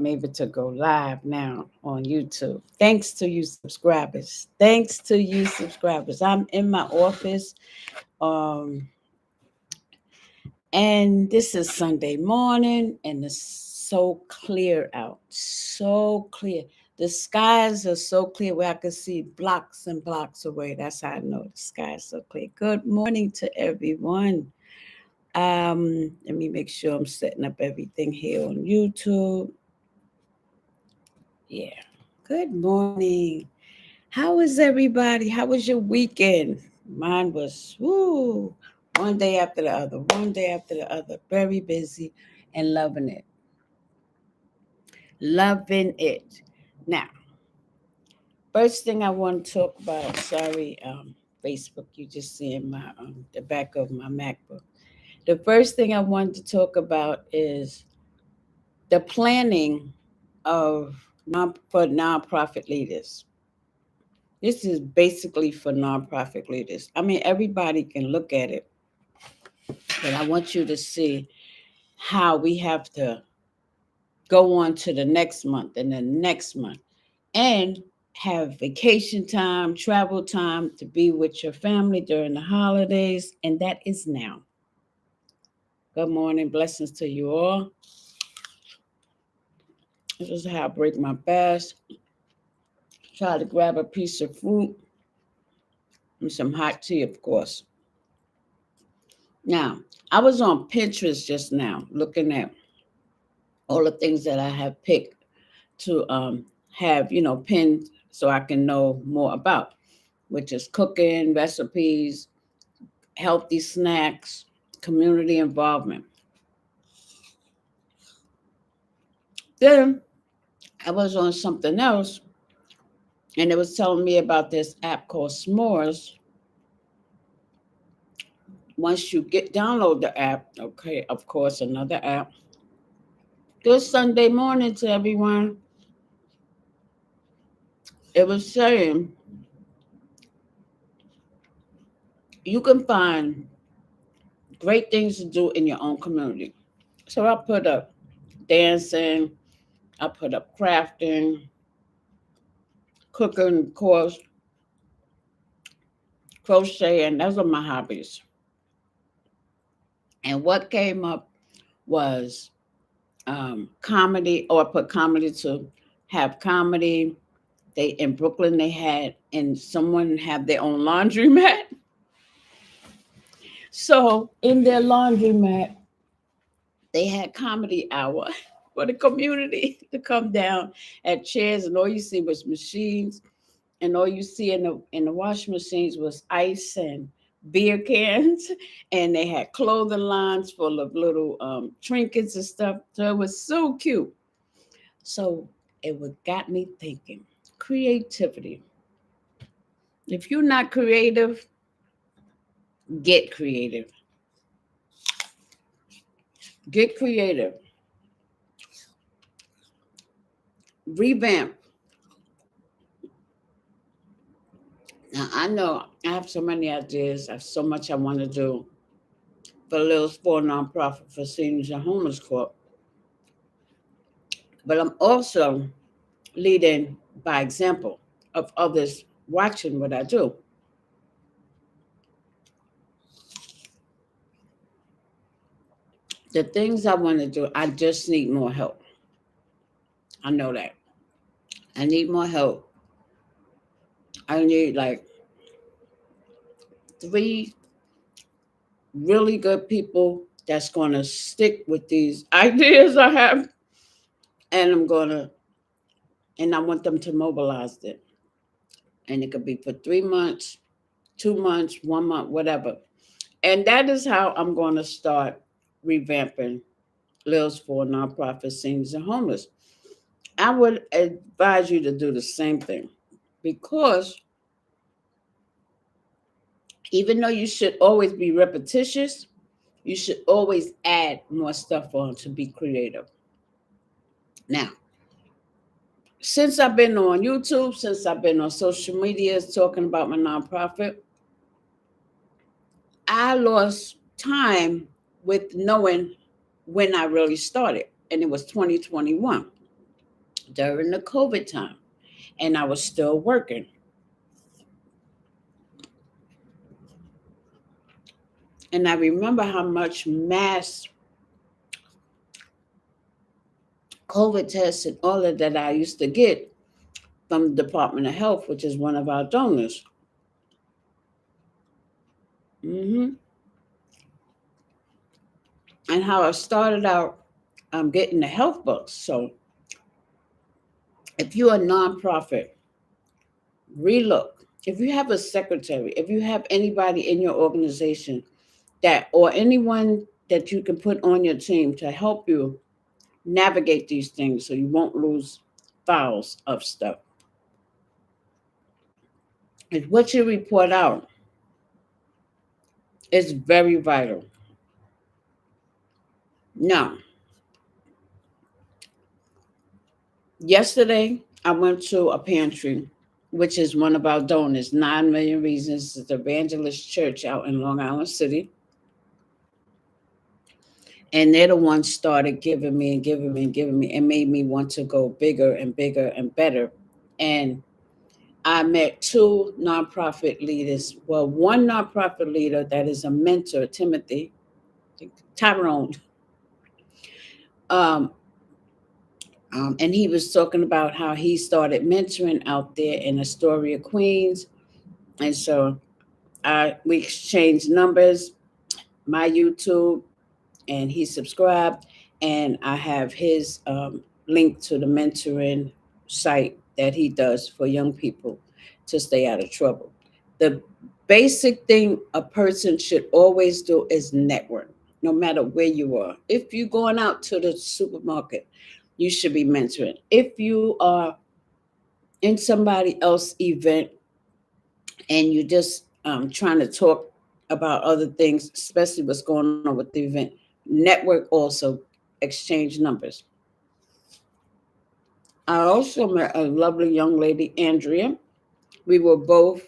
I'm able to go live now on YouTube. Thanks to you subscribers. Thanks to you subscribers. I'm in my office. Um, and this is Sunday morning, and it's so clear out. So clear. The skies are so clear where I can see blocks and blocks away. That's how I know the sky is so clear. Good morning to everyone. Let me make sure I'm setting up everything here on YouTube. Yeah. Good morning. How is everybody? How was your weekend? Mine was woo, one day after the other, one day after the other. Very busy and loving it. Loving it. Now, first thing I want to talk about, sorry, Facebook, you just seeing my the back of my MacBook. The first thing I want to talk about is the planning of for nonprofit leaders. This is basically for nonprofit leaders. I mean, everybody can look at it, but I want you to see how we have to go on to the next month and the next month and have vacation time, travel time to be with your family during the holidays. And that is now. Good morning. Blessings to you all. This is how I break my fast. Try to grab a piece of fruit and some hot tea, of course. Now, I was on Pinterest just now looking at all the things that I have picked to have, pinned so I can know more about, which is cooking, recipes, healthy snacks, community involvement. Then I was on something else and it was telling me about this app called S'mores. Once you get download the app, okay, of course, another app. Good Sunday morning to everyone. It was saying you can find great things to do in your own community. So I put up dancing, I put up crafting, cooking, of course, crocheting. Those are my hobbies. And what came up was comedy, or I put comedy to have comedy. They in Brooklyn they had, and someone had their own laundromat. So in their laundromat, they had comedy hour for the community to come down at chairs, and all you see was machines, and all you see in the washing machines was ice and beer cans, and they had clothing lines full of little trinkets and stuff. So it was so cute. So it would got me thinking, creativity. If you're not creative, get creative. Get creative. Revamp. Now I know I have so many ideas. I have so much I want to do for Little Sport Nonprofit for Seniors and Homeless Corp. But I'm also leading by example of others watching what I do. The things I want to do, I just need more help. I know that. I need more help. I need like three really good people that's going to stick with these ideas I have, and and I want them to mobilize it. And it could be for 3 months, 2 months, 1 month, whatever. And that is how I'm going to start revamping Lives for Nonprofit Seniors and Homeless. I would advise you to do the same thing, because even though you should always be repetitious, you should always add more stuff on to be creative. Now, since I've been on YouTube, since I've been on social media talking about my nonprofit, I lost time with knowing when I really started, and it was 2021. during the COVID time, and I was still working. And I remember how much mass COVID tests and all of that I used to get from the Department of Health, which is one of our donors. hmm And how I started out getting the health books. So if you're a nonprofit, relook. If you have a secretary, if you have anybody in your organization that, or anyone that you can put on your team to help you navigate these things so you won't lose files of stuff, is what you report out is very vital. Now, yesterday I went to a pantry, which is one of our donors, 9 Million Reasons. It's the Evangelist Church out in Long Island City. And they're the ones started giving me and giving me and giving me and made me want to go bigger and bigger and better. And I met two nonprofit leaders. Well, one nonprofit leader that is a mentor, Timothy, Tyrone. Um, and he was talking about how he started mentoring out there in Astoria, Queens. And so we exchanged numbers, my YouTube, and he subscribed. And I have his link to the mentoring site that he does for young people to stay out of trouble. The basic thing a person should always do is network, no matter where you are. If you're going out to the supermarket, you should be mentoring. If you are in somebody else's event and you just trying to talk about other things, especially what's going on with the event, network also, exchange numbers. I also met a lovely young lady, Andrea. We were both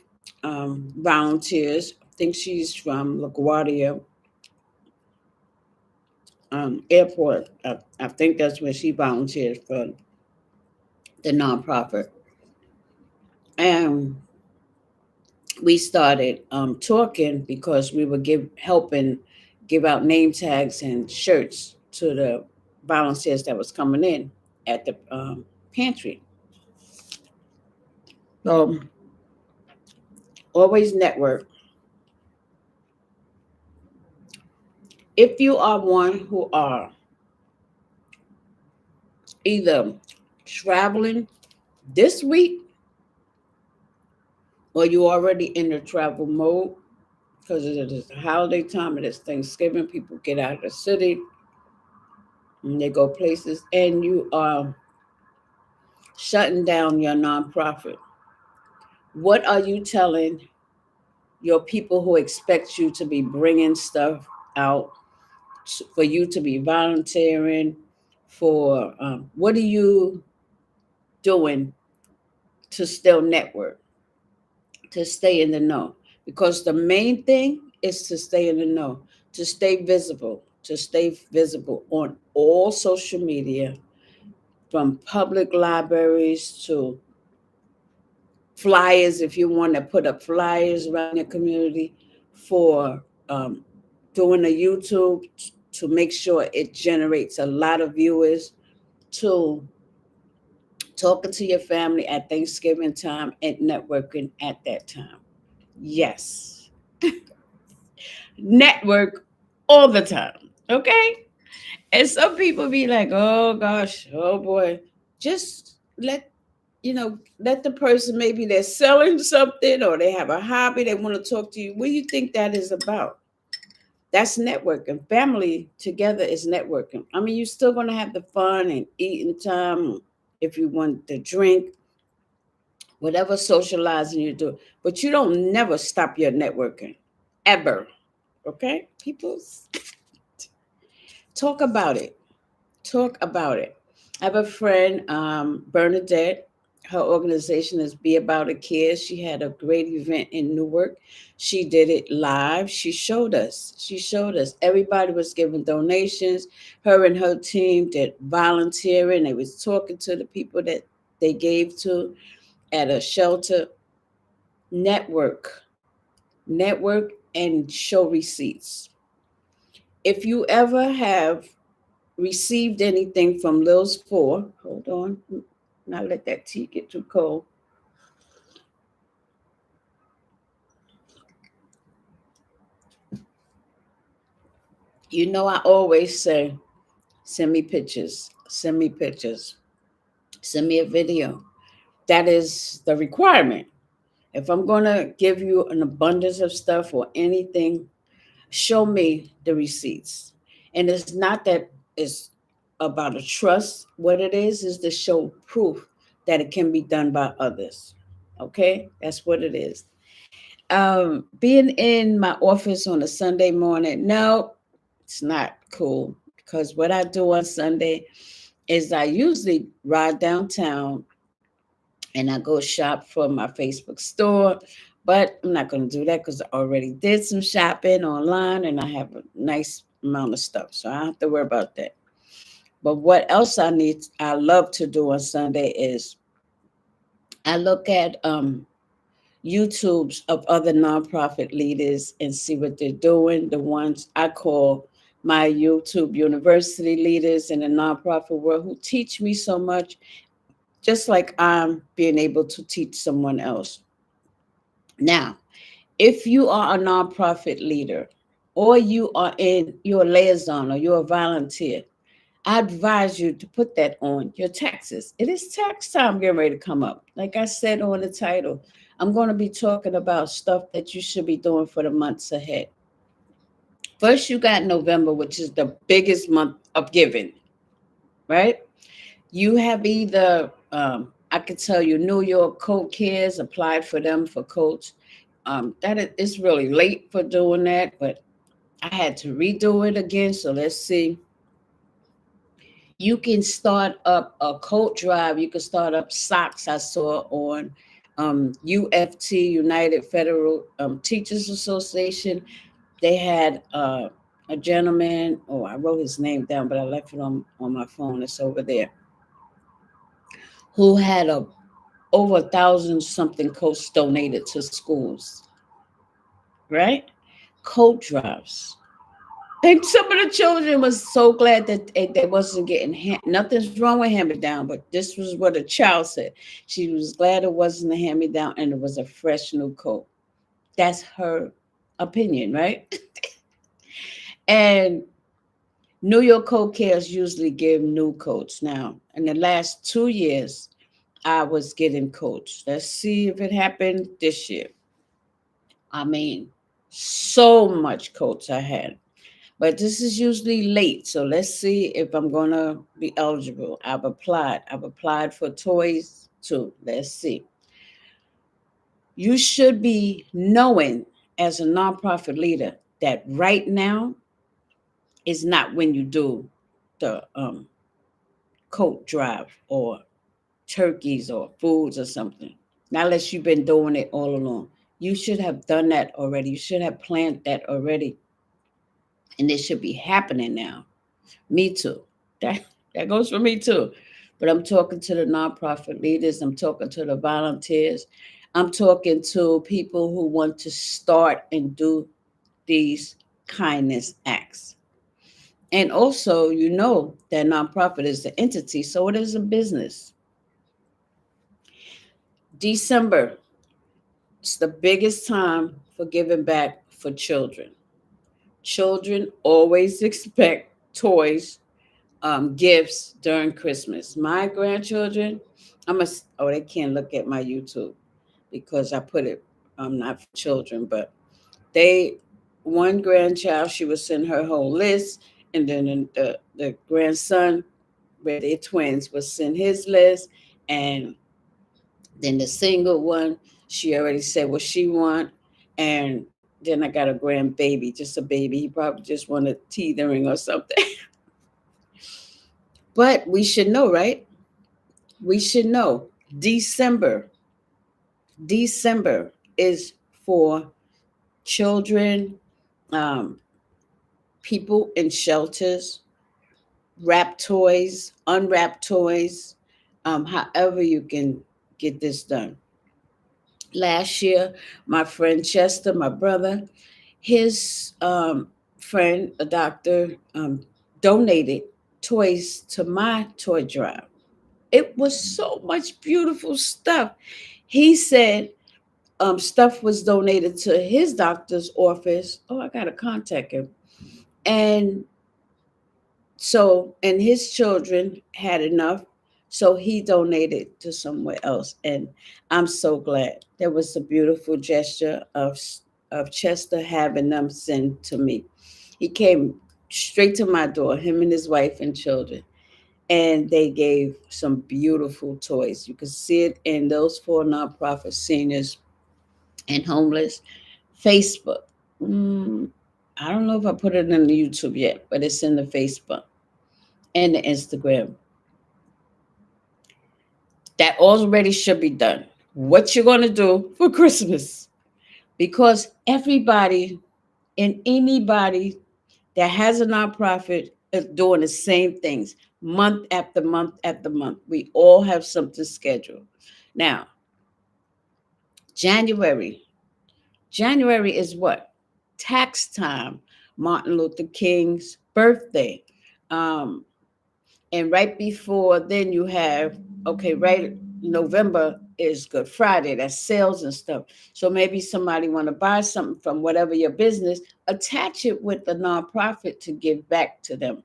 volunteers. I think she's from LaGuardia Airport. I think that's where she volunteers for the nonprofit. And we started talking because we were helping give out name tags and shirts to the volunteers that was coming in at the pantry. So always network. If you are one who are either traveling this week or you already in the travel mode, because it is the holiday time, it is Thanksgiving, people get out of the city and they go places, and you are shutting down your nonprofit. What are you telling your people who expect you to be bringing stuff out, for you to be volunteering, for what are you doing to still network, to stay in the know? Because the main thing is to stay in the know, to stay visible on all social media, from public libraries to flyers, if you want to put up flyers around your community, for um, doing a YouTube to make sure it generates a lot of viewers, to talking to your family at Thanksgiving time and networking at that time. Yes, network all the time. Okay. And some people be like, oh gosh, oh boy, just let the person, maybe they're selling something or they have a hobby, they want to talk to you. What do you think that is about? That's networking. Family together is networking. I mean, you're still going to have the fun and eating time if you want to drink, whatever socializing you do. But you don't never stop your networking, ever. Okay? People, talk about it. Talk about it. I have a friend, Bernadette. Her organization is Be About a Care. She had a great event in Newark. She did it live. She showed us. She showed us. Everybody was giving donations. Her and her team did volunteering. They was talking to the people that they gave to at a shelter. Network, network, and show receipts. If you ever have received anything from Lil's Four, hold on, not let that tea get too cold. You know, I always say, send me pictures, send me pictures, send me a video. That is the requirement. If I'm going to give you an abundance of stuff or anything, show me the receipts. And it's not that it's about a trust. What it is to show proof that it can be done by others. Okay? That's what it is. Being in my office on a Sunday morning, no, it's not cool because what I do on Sunday is I usually ride downtown and I go shop for my Facebook store. But I'm not going to do that because I already did some shopping online and I have a nice amount of stuff. So I don't have to worry about that. But what else I love to do on Sunday is I look at YouTubes of other nonprofit leaders and see what they're doing. The ones I call my YouTube university leaders in the nonprofit world who teach me so much, just like I'm being able to teach someone else. Now, if you are a nonprofit leader or you're a liaison or you're a volunteer, I advise you to put that on your taxes. It is tax time getting ready to come up. Like I said on the title, I'm going to be talking about stuff that you should be doing for the months ahead. First, you got November, which is the biggest month of giving, right? You have either, I could tell you, New York Code Cares applied for them for coach. It's really late for doing that, but I had to redo it again. So let's see. You can start up a coat drive. You can start up socks. I saw on UFT, United Federal Teachers Association. They had a gentleman. Oh, I wrote his name down, but I left it on my phone. It's over there. Who had over 1,000 something coats donated to schools, right? Coat drives. And some of the children was so glad that they wasn't getting nothing's wrong with hand me down, but this was what a child said. She was glad it wasn't a hand me down and it was a fresh new coat. That's her opinion, right? And New York Coat Cares usually give new coats. Now, in the last 2 years, I was getting coats. Let's see if it happened this year. I mean, so much coats I had. But this is usually late. So let's see if I'm going to be eligible. I've applied. I've applied for toys too. Let's see. You should be knowing as a nonprofit leader that right now is not when you do the coat drive or turkeys or foods or something. Not unless you've been doing it all along. You should have done that already. You should have planned that already. And it should be happening now. Me too. That goes for me too. But I'm talking to the nonprofit leaders. I'm talking to the volunteers. I'm talking to people who want to start and do these kindness acts. And also, you know that nonprofit is the entity, so it is a business. December is the biggest time for giving back for children. Children always expect toys, gifts during Christmas. My grandchildren, they can't look at my YouTube because I put it not for children, but they one grandchild she would send her whole list, and then the grandson, where they're twins, would send his list, and then the single one, she already said what she want, and then I got a grandbaby, just a baby. He probably just wanted teethering or something. But we should know, right? We should know. December. December is for children, um, people in shelters, wrap toys, unwrapped toys, however you can get this done. Last year, my friend Chester, my brother, his friend, a doctor, donated toys to my toy drive. It was so much beautiful stuff. He said stuff was donated to his doctor's office. Oh, I got to contact him. And so, and his children had enough. So he donated to somewhere else. And I'm so glad. There was a beautiful gesture of Chester having them send to me. He came straight to my door, him and his wife and children. And they gave some beautiful toys. You could see it in those four nonprofit seniors and homeless. Facebook. Mm, I don't know if I put it in the YouTube yet, but it's in the Facebook and the Instagram. That already should be done. What you're going to do for Christmas. Because everybody and anybody that has a nonprofit is doing the same things month after month after month. We all have something scheduled. Now, January. January is what? Tax time. Martin Luther King's birthday. Um, and right before then you have, okay, right, November is Good Friday. That's sales and stuff. So maybe somebody want to buy something from whatever your business, attach it with the nonprofit to give back to them.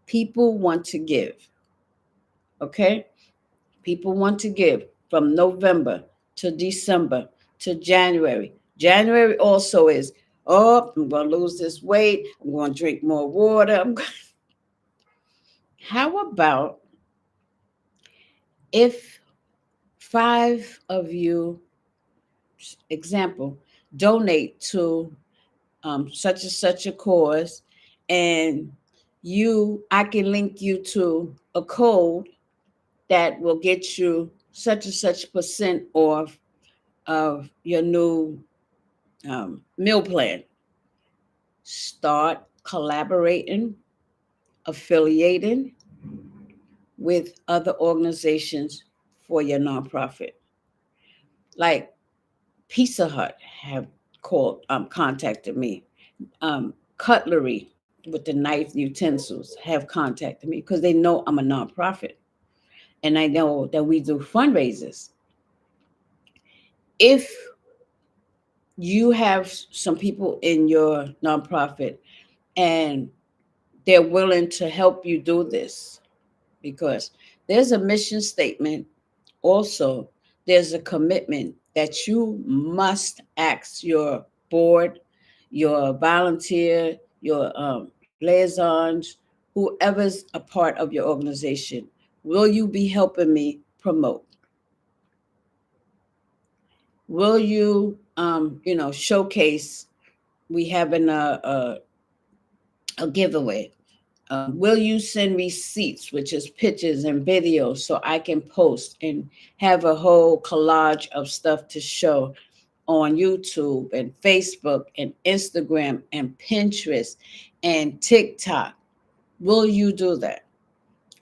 People want to give. Okay, people want to give from November to December to January. January also is, oh, I'm going to lose this weight. I'm going to drink more water. How about if five of you, example, donate to such and such a cause, and I can link you to a code that will get you such and such percent off of your new meal plan. Start collaborating, affiliating with other organizations for your nonprofit. Like Pizza Hut have contacted me. Cutlery with the knife utensils have contacted me because they know I'm a nonprofit and I know that we do fundraisers. If you have some people in your nonprofit and they're willing to help you do this, because there's a mission statement, also there's a commitment that you must ask your board, your volunteer, your liaisons, whoever's a part of your organization. Will you be helping me promote? Will you, showcase? We having a giveaway. Will you send receipts, which is pictures and videos, so I can post and have a whole collage of stuff to show on YouTube and Facebook and Instagram and Pinterest and TikTok? Will you do that?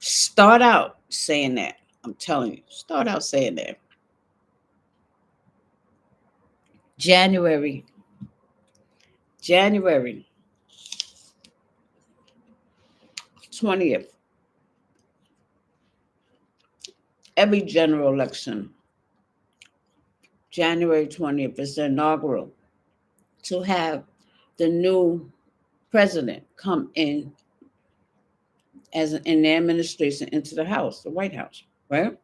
Start out saying that. I'm telling you, start out saying that. January, January 20th, every general election, January 20th is the inaugural, to have the new president come in as in the administration into the House, the White House, right?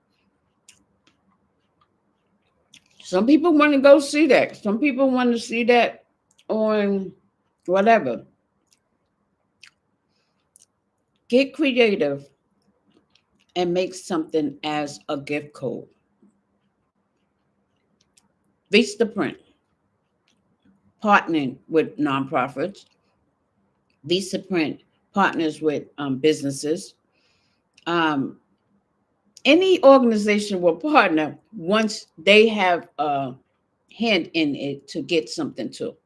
Some people want to go see that. Some people want to see that on whatever. Get creative and make something as a gift code. Vista Print, partnering with nonprofits. Vista Print partners with businesses. Um, Any organization will partner once they have a hand in it to get something to.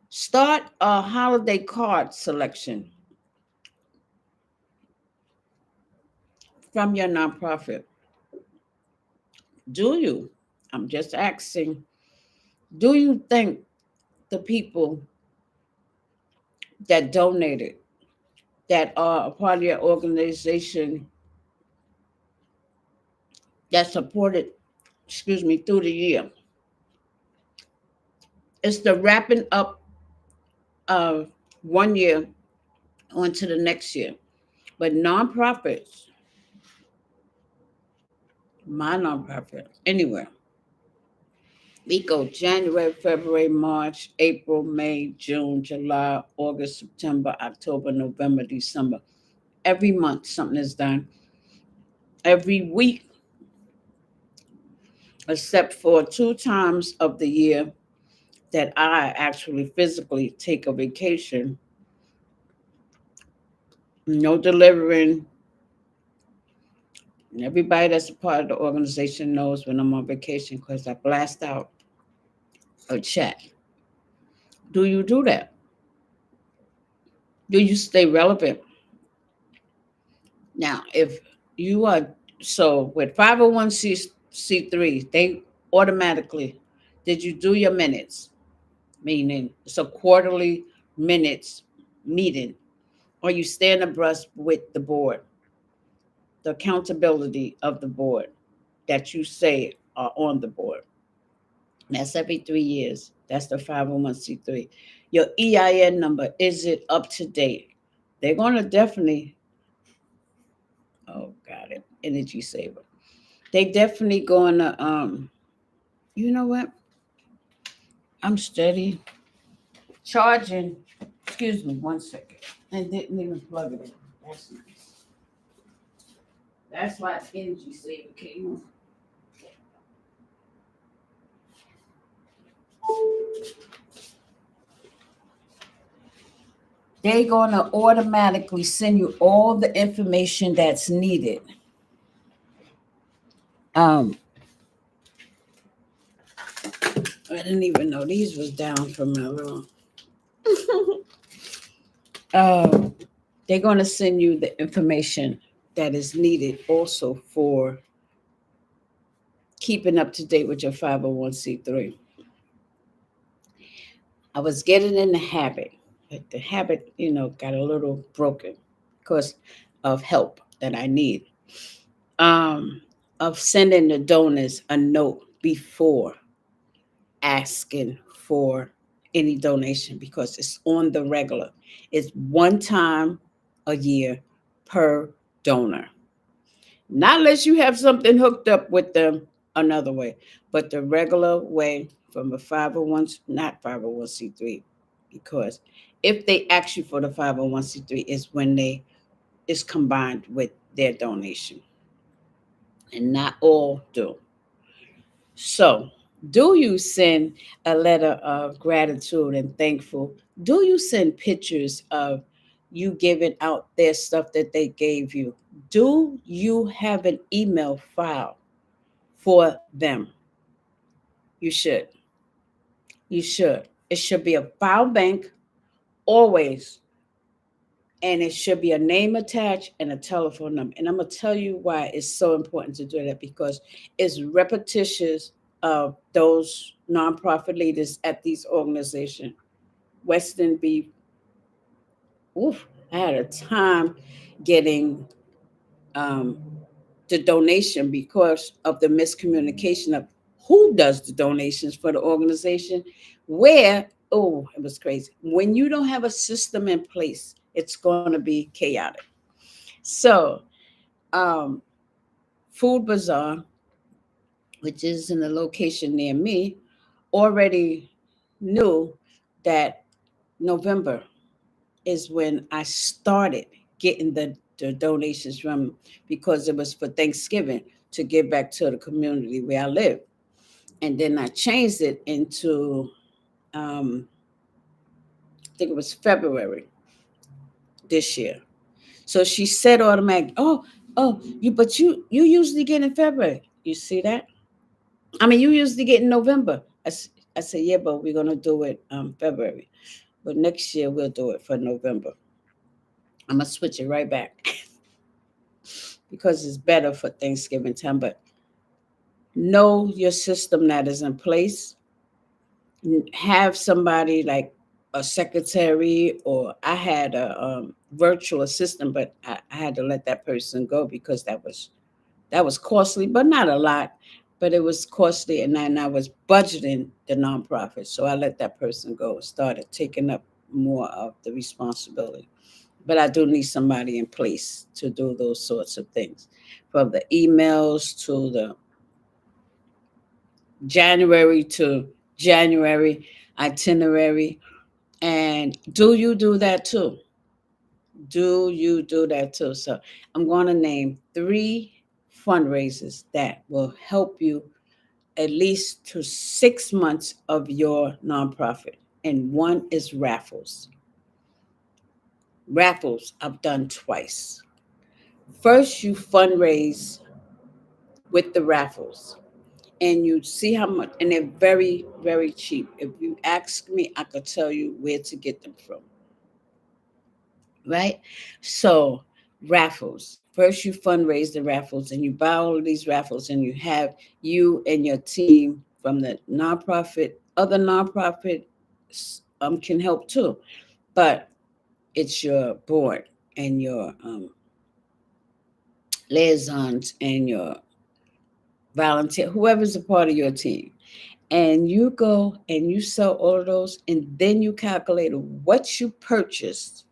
Start a holiday card selection from your nonprofit. Do you? I'm just asking, do you think the people that donated, that are a part of your organization, that supported, excuse me, through the year, it's the wrapping up of one year onto the next year. But nonprofits, my nonprofit, anywhere, we go January, February, March, April, May, June, July, August, September, October, November, December. Every month something is done. Every week, except for two times of the year that I actually physically take a vacation. No delivering. And everybody that's a part of the organization knows when I'm on vacation because I blast out a chat. Do you do that? Do you stay relevant? Now, if you are, so with 501c3, they automatically, did you do your minutes? Meaning it's a quarterly minutes meeting, or you stand abreast with the board, the accountability of the board that you say are on the board. That's every 3 years. That's the 501c3. Your EIN number, is it up to date? They're going to definitely, oh, got it, energy saver. They definitely going to, you know what? I'm steady charging. Excuse me, 1 second. And didn't even plug it in. That's nice. That's why it's energy saver came on. They're going to automatically send you all the information that's needed. Um, I didn't even know these was down from my room. um, they're going to send you the information that is needed also for keeping up to date with your 501c3. I was getting in the habit, but the habit, got a little broken because of help that I need. Um, of sending the donors a note before asking for any donation because it's on the regular. It's one time a year per donor. Not unless you have something hooked up with them another way, but the regular way from a 501, not 501c3, because if they ask you for the 501c3 is when they is combined with their donation, and not all do. So, do you send a letter of gratitude and thankful? Do you send pictures of you giving out their stuff that they gave you? Do you have an email file for them? You should. You should. It should be a file bank always, and it should be a name attached and a telephone number. And I'm going to tell you why it's so important to do that, because it's repetitious of those nonprofit leaders at these organizations. Western B, oof, I had a time getting um, the donation because of the miscommunication of who does the donations for the organization, where, oh, it was crazy. When you don't have a system in place, it's going to be chaotic. So, um, Food Bazaar, which is in a location near me, already knew that November is when I started getting the donations from, because it was for Thanksgiving to give back to the community where I live. And then I changed it into, I think it was February this year. So she said automatic, oh, but you usually get in February. You see that? I mean, you usually get in November. I said, yeah, but we're gonna do it February. But next year we'll do it for November. I'm gonna switch it right back because it's better for Thanksgiving time. But know your system that is in place. Have somebody like a secretary, or I had a virtual assistant, but I had to let that person go because that was costly, but not a lot. But it was costly, and then I was budgeting the nonprofit, so I let that person go. Started taking up more of the responsibility. But I do need somebody in place to do those sorts of things, from the emails to the January to January itinerary. And do you do that too? Do you do that too? So I'm going to name 3 fundraisers that will help you at least to 6 months of your nonprofit. And one is raffles. Raffles, I've done twice. First, you fundraise with the raffles, and you see how much, and they're very, very cheap. If you ask me, I could tell you where to get them from, right? So, raffles. First, you fundraise the raffles, and you buy all of these raffles, and you have you and your team from the nonprofit, other nonprofit can help too, but it's your board and your liaisons and your volunteer, whoever's a part of your team. And you go and you sell all of those, and then you calculate what you purchased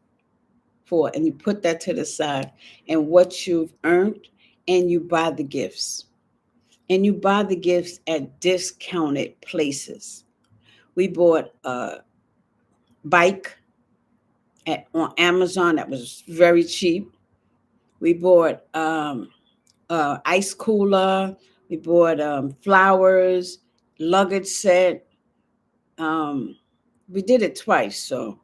for, and you put that to the side, and what you've earned, and you buy the gifts. And you buy the gifts at discounted places. We bought a bike on Amazon that was very cheap. We bought ice cooler. We bought flowers, luggage set. Um, we did it twice, so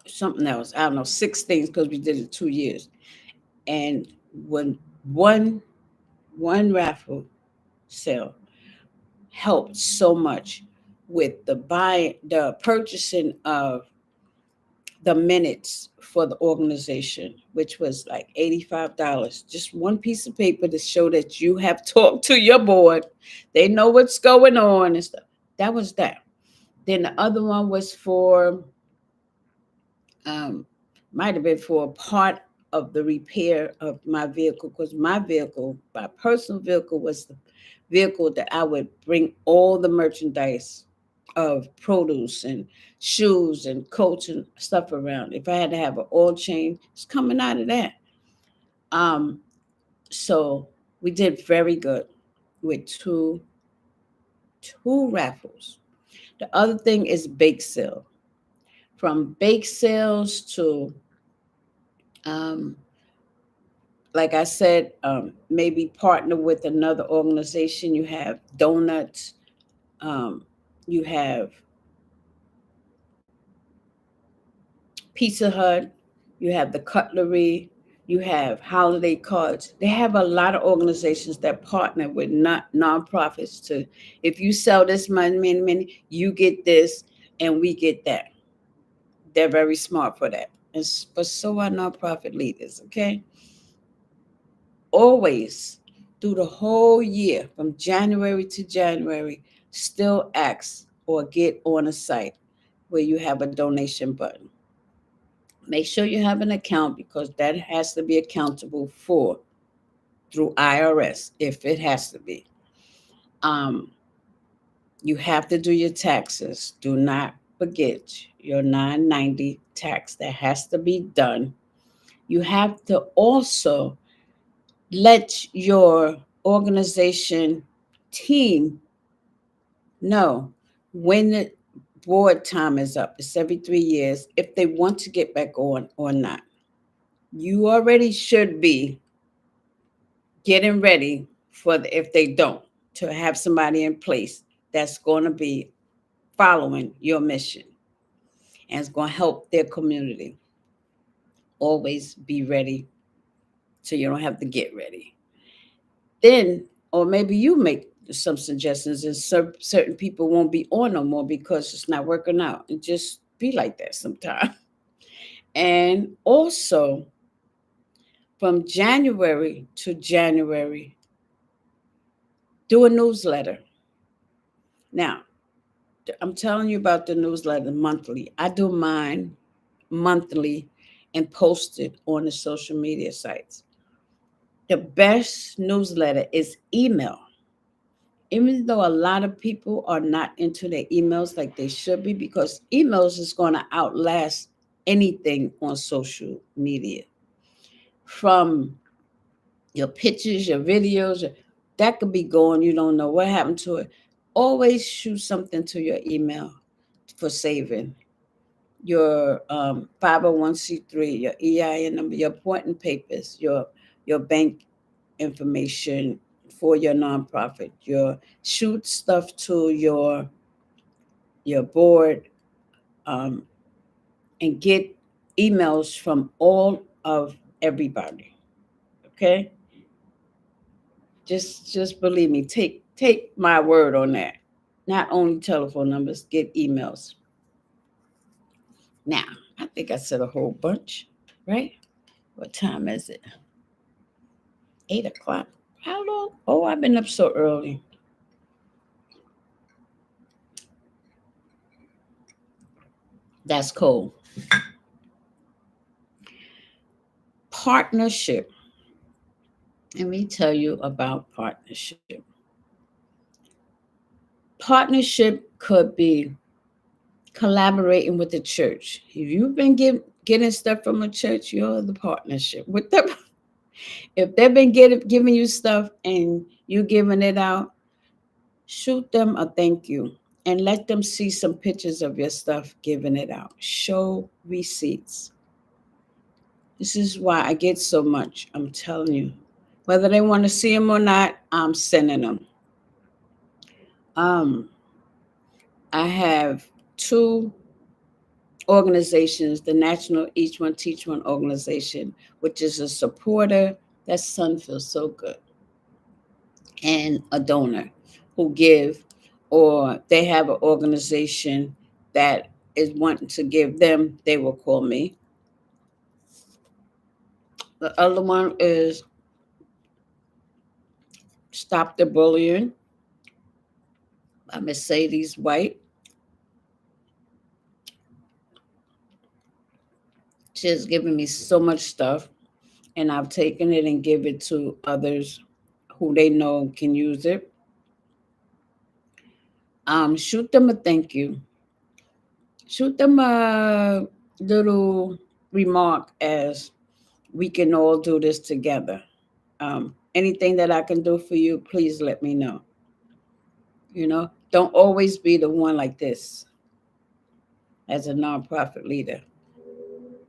something else. I don't know, 6 things because we did it 2 years. And when one one raffle sale helped so much with the purchasing of the minutes for the organization, which was like $85. Just one piece of paper to show that you have talked to your board. They know what's going on and stuff. That was that. Then the other one was for um, might have been for a part of the repair of my vehicle, because my personal vehicle, was the vehicle that I would bring all the merchandise of produce and shoes and coats and stuff around. If I had to have an oil change, it's coming out of that. Um, so we did very good with two raffles. The other thing is bake sale. From bake sales to um, like I said, maybe partner with another organization. You have donuts, um, you have Pizza Hut, you have the cutlery, you have holiday cards. They have a lot of organizations that partner with not nonprofits to, if you sell this many, you get this and we get that. They're very smart for that. But so are nonprofit leaders, okay? Always through the whole year, from January to January, still ask or get on a site where you have a donation button. Make sure you have an account, because that has to be accountable for through IRS if it has to be. Um, you have to do your taxes. Do not forget your 990 tax that has to be done. You have to also let your organization team know when the board time is up. It's every 3 years, if they want to get back on or not. You already should be getting ready for if they don't, to have somebody in place that's going to be following your mission and it's going to help their community. Always be ready so you don't have to get ready. Then, or maybe you make some suggestions, and certain people won't be on no more because it's not working out. And just be like that sometime. And also, from January to January, do a newsletter. Now, I'm telling you about the newsletter monthly. I do mine monthly and post it on the social media sites. The best newsletter is email. Even though a lot of people are not into their emails like they should be, because emails is going to outlast anything on social media. From your pictures, your videos, that could be going, you don't know what happened to it. Always shoot something to your email for saving. Your 501c3, your EIN number, your appointment papers, your bank information for your nonprofit, your shoot stuff to your board, um, and get emails from all of everybody. Okay, just believe me. Take my word on that. Not only telephone numbers, get emails. Now, I think I said a whole bunch, right? What time is it? 8 o'clock. How long? Oh, I've been up so early. That's cool. Partnership. Let me tell you about partnership. Partnership could be collaborating with the church. If you've been getting stuff from a church, you're the partnership with them. If they've been giving you stuff and you giving it out, shoot them a thank you and let them see some pictures of your stuff giving it out. Show receipts. This is why I get so much. I'm telling you. Whether they want to see them or not, I'm sending them. Um, I have two organizations, the National Each One Teach One organization, which is a supporter. That son feels so good. And a donor who give, or they have an organization that is wanting to give them, they will call me. The other one is Stop the Bullying by Mercedes White. She has given me so much stuff, and I've taken it and give it to others who they know can use it. Shoot them a thank you. Shoot them a little remark as we can all do this together. Anything that I can do for you, please let me know. Don't always be the one like this as a nonprofit leader.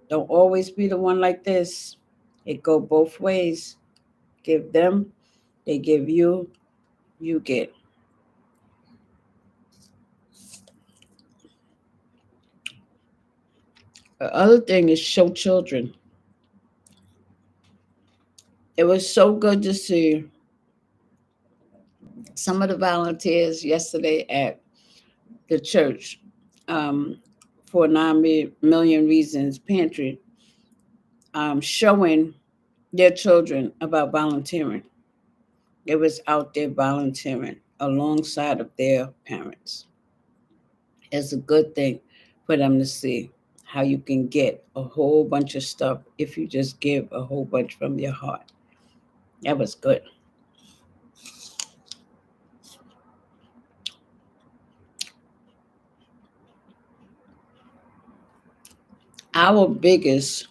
Don't always be the one like this. It go both ways. Give them, they give you, you get. The other thing is show children. It was so good to see some of the volunteers yesterday at the church, um, for 9 million reasons pantry, showing their children about volunteering. They was out there volunteering alongside of their parents. It's a good thing for them to see how you can get a whole bunch of stuff if you just give a whole bunch from your heart. That was good. Our biggest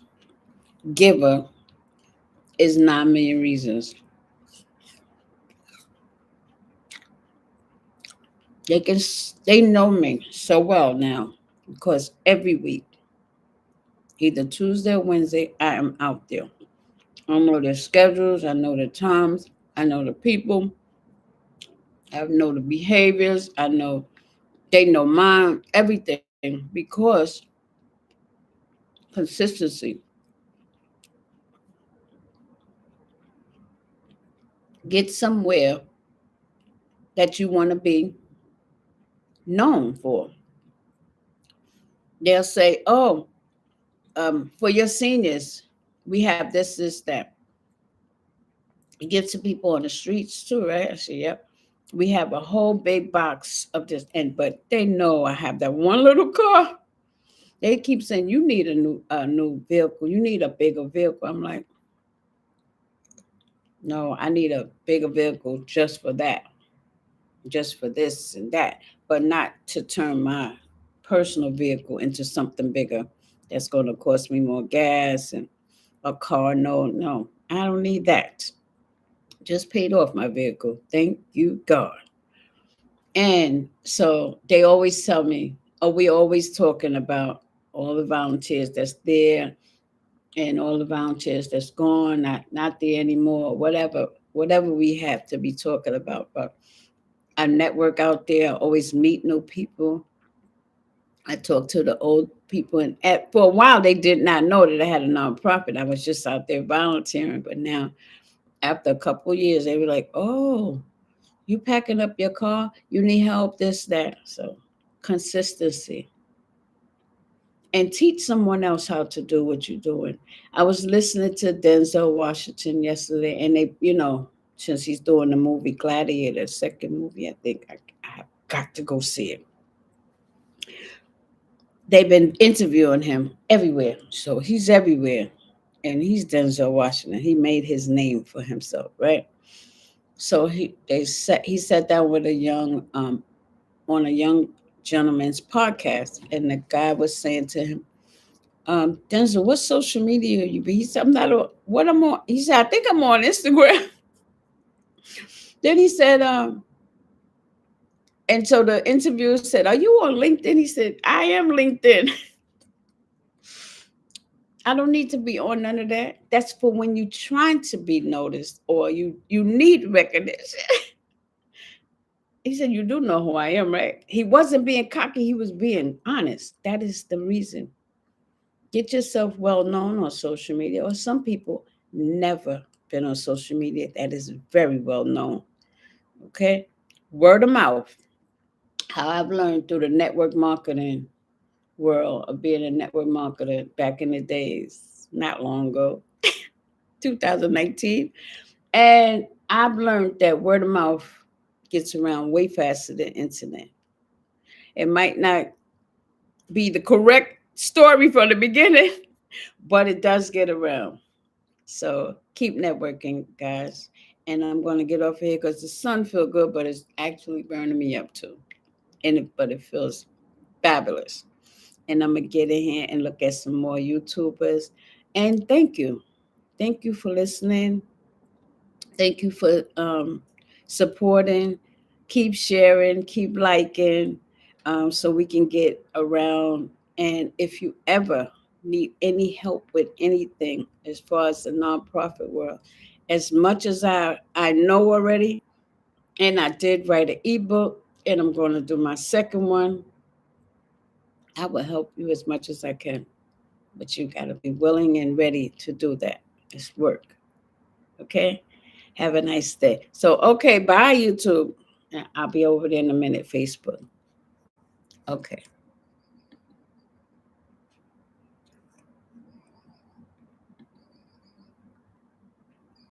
giver is 9 million reasons. They know me so well now because every week, either Tuesday or Wednesday, I am out there. I know their schedules, I know the times, I know the people, I know the behaviors, I know they know mine, everything because consistency. get somewhere that you want to be known for. They'll say, "Oh, for your seniors, we have this, that." You give to people on the streets too, right? I say, "Yep." We have a whole big box of this, and but they know I have that one little car. They keep saying you need a new vehicle. You need a bigger vehicle. I'm like, no, I need a bigger vehicle just for that, just for this and that, but not to turn my personal vehicle into something bigger that's going to cost me more gas and a car. No, no, I don't need that. Just paid off my vehicle. Thank you, God. And so they always tell me, oh, we always talking about all the volunteers that's there and all the volunteers that's gone, not there anymore, whatever we have to be talking about. But I network out there, I always meet new people. I talk to the old people, and for a while they did not know that I had a nonprofit. I was just out there volunteering, but now after a couple of years, they were like, "Oh, you packing up your car? You need help? This, that." So consistency and teach someone else how to do what you're doing. I was listening to Denzel Washington yesterday, and since he's doing the movie Gladiator, second movie, I think I have got to go see it. They've been interviewing him everywhere, so he's everywhere, and he's Denzel Washington. He made his name for himself, right? So he sat down with a young on a young gentleman's podcast, and the guy was saying to him, Denzel, what social media you be? He said, I'm not on what I'm on. He said, I think I'm on Instagram. Then he said, and so the interviewer said, are you on LinkedIn? He said, I am LinkedIn. I don't need to be on none of that. That's for when you're trying to be noticed or you need recognition. He said, you do know who I am, right? He wasn't being cocky, he was being honest. That is the reason. Get yourself well known on social media, or some people never been on social media that is very well known. Okay, word of mouth. How I've learned through the network marketing world of being a network marketer back in the days, not long ago, 2019, and I've learned that word of mouth gets around way faster than internet. It might not be the correct story from the beginning, but it does get around. So keep networking, guys. And I'm going to get off here because the sun feels good, but it's actually burning me up too. But it feels fabulous. And I'm gonna get in here and look at some more YouTubers. And thank you, for listening. Thank you for supporting. Keep sharing. Keep liking, so we can get around. And if you ever need any help with anything as far as the nonprofit world, as much as I know already, and I did write an ebook, and I'm going to do my second one. I will help you as much as I can, but you got to be willing and ready to do that. It's work. Okay. Have a nice day. So, okay, bye, YouTube. I'll be over there in a minute, Facebook. Okay.